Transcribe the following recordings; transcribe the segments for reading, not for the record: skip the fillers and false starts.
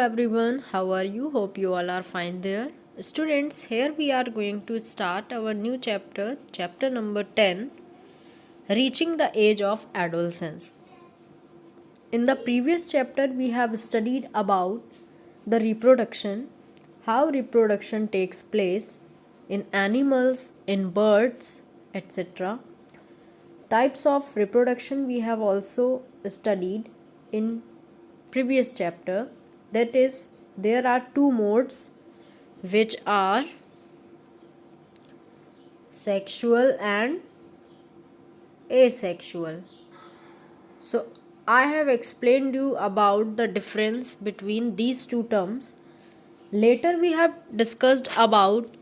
everyone, how are you? Hope you all are fine there. Students, here we are going to start our new chapter, chapter number 10, Reaching the Age of Adolescence. In the previous chapter, we have studied about the reproduction, how reproduction takes place in animals, in birds, etc. Types of reproduction we have also studied in previous chapter, that is there are two modes which are sexual and asexual. So I have explained you about the difference between these two terms. Later we have discussed about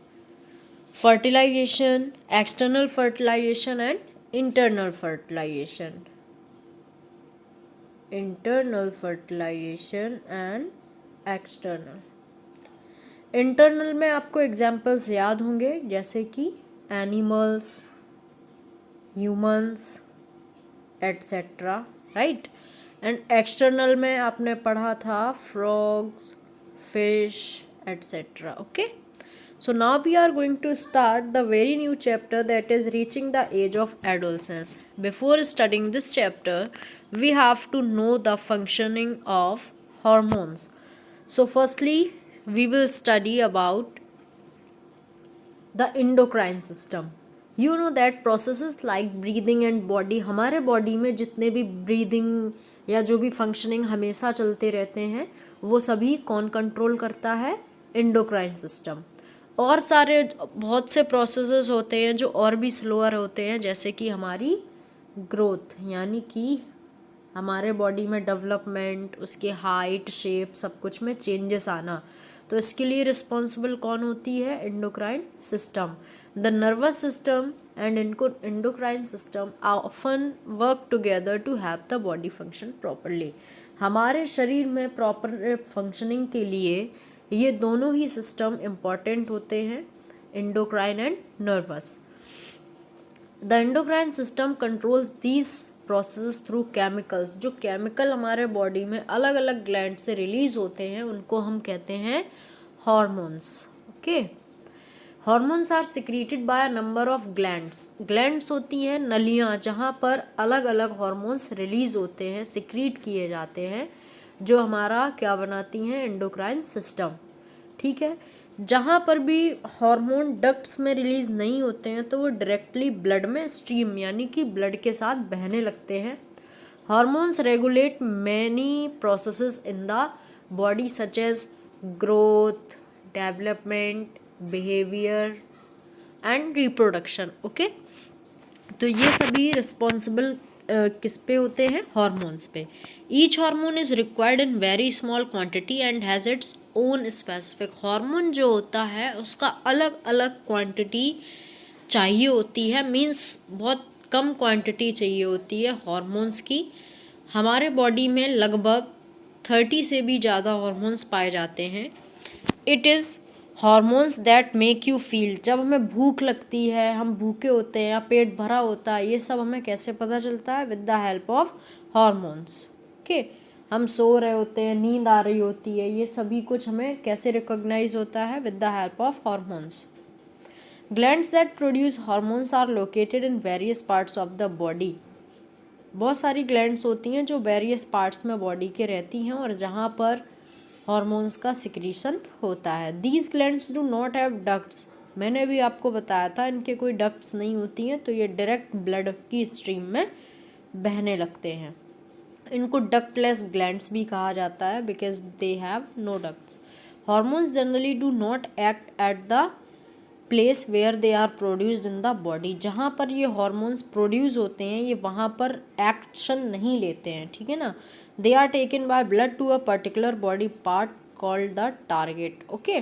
fertilization, external fertilization and internal fertilization. Internal fertilization and external. Internal में आपको examples याद होंगे जैसे कि animals, humans etcetera, right. And external में आपने पढ़ा था frogs, fish etcetera. Okay, so now we are going to start the very new chapter, that is reaching the age of adolescence. Before studying this chapter, we have to know the functioning of hormones. So firstly, we will study about the endocrine system. You know that processes like breathing and body, हमारे body में जितने भी breathing या जो भी functioning हमेशा चलते रहते हैं वो सभी कौन कंट्रोल करता है? Endocrine system. और सारे बहुत से प्रोसेसेस होते हैं जो और भी स्लोअर होते हैं, जैसे कि हमारी ग्रोथ, यानी कि हमारे बॉडी में डेवलपमेंट, उसके हाइट, शेप, सब कुछ में चेंजेस आना. तो इसके लिए रिस्पॉन्सिबल कौन होती है? Endocrine system. The nervous system and endocrine system often work together to have the body function properly. हमारे शरीर में प्रॉपर फंक्शनिंग के लिए ये दोनों ही सिस्टम इम्पॉर्टेंट होते हैं, endocrine and nervous. The endocrine system controls these process through chemicals. जो केमिकल हमारे बॉडी में अलग अलग ग्लैंड से रिलीज होते हैं उनको हम कहते हैं hormones. Okay, hormones are secreted by a number of glands. Glands होती हैं नलियाँ जहाँ पर अलग अलग हॉर्मोन्स रिलीज होते हैं, सिक्रीट किए जाते हैं, जो हमारा क्या बनाती हैं? Endocrine system. ठीक है, जहाँ पर भी हार्मोन डक्ट्स में रिलीज नहीं होते हैं तो वो डायरेक्टली ब्लड में स्ट्रीम यानी कि ब्लड के साथ बहने लगते हैं. Hormones regulate many processes in the body such as growth, development, behaviour and reproduction. Okay, तो ये सभी रिस्पॉन्सिबल किस पे होते हैं? हार्मोन्स पे. Each hormone is required in very small quantity and has its own specific. Hormone जो होता है उसका अलग अलग क्वांटिटी चाहिए होती है, मीन्स बहुत कम क्वांटिटी चाहिए होती है हार्मोन्स की. हमारे बॉडी में लगभग 30 से भी ज़्यादा हार्मोन्स पाए जाते हैं. It is hormones that make you feel. जब हमें भूख लगती है, हम भूखे होते हैं या पेट भरा होता है, ये सब हमें कैसे पता चलता है? With the help of hormones. Okay, हम सो रहे होते हैं, नींद आ रही होती है, ये सभी कुछ हमें कैसे रिकॉग्नाइज होता है? With the help of hormones. Glands that produce hormones are located in various parts of the body. बहुत सारी ग्लैंड्स होती हैं जो वेरियस पार्ट्स में बॉडी के रहती हैं और जहाँ पर हॉर्मोन्स का सिक्रीशन होता है. These glands do not have ducts. मैंने भी आपको बताया था इनके कोई डक्ट्स नहीं होती हैं, तो ये डायरेक्ट ब्लड की स्ट्रीम में बहने लगते हैं. इनको डक्टलेस ग्लैंड्स भी कहा जाता है because they have no ducts. Hormones generally do not act at the place where they are produced in the body. जहाँ पर ये हॉर्मोन्स प्रोड्यूस होते हैं ये वहाँ पर एक्शन नहीं लेते हैं, ठीक है ना. They are taken by blood to a particular body part called the target. Okay,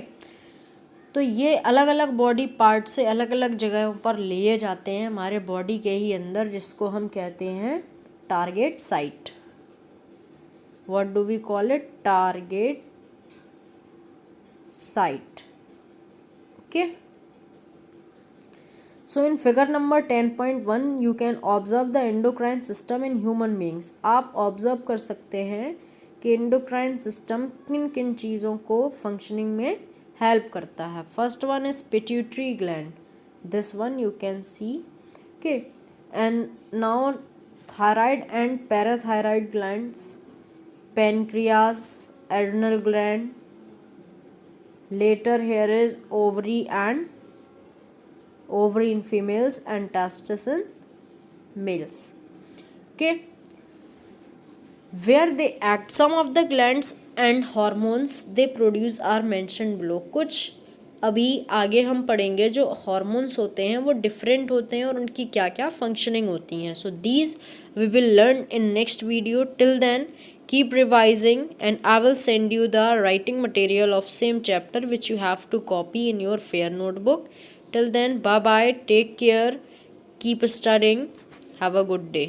तो ये अलग अलग बॉडी पार्ट से अलग अलग जगहों पर लिए जाते हैं हमारे बॉडी के ही अंदर, जिसको हम कहते हैं target site. What do we call it? Target site. Okay, So in figure number 10.1 you can observe the endocrine system in human beings. आप ऑब्जर्व कर सकते हैं कि एंडोक्राइन सिस्टम किन किन चीज़ों को फंक्शनिंग में हेल्प करता है. First one is pituitary gland. This one you can see. Okay, and now thyroid and parathyroid glands, pancreas, adrenal gland. Later here is ovary in females and testes in males. Okay, where they act, some of the glands and hormones they produce are mentioned below. कुछ अभी आगे हम पढ़ेंगे जो hormones होते हैं वो different होते हैं और उनकी क्या क्या फंक्शनिंग होती हैं. So these we will learn in next video. Till then keep revising and I will send you the writing material of same chapter which you have to copy in your fair notebook. Till then, bye bye, take care, keep studying, have a good day.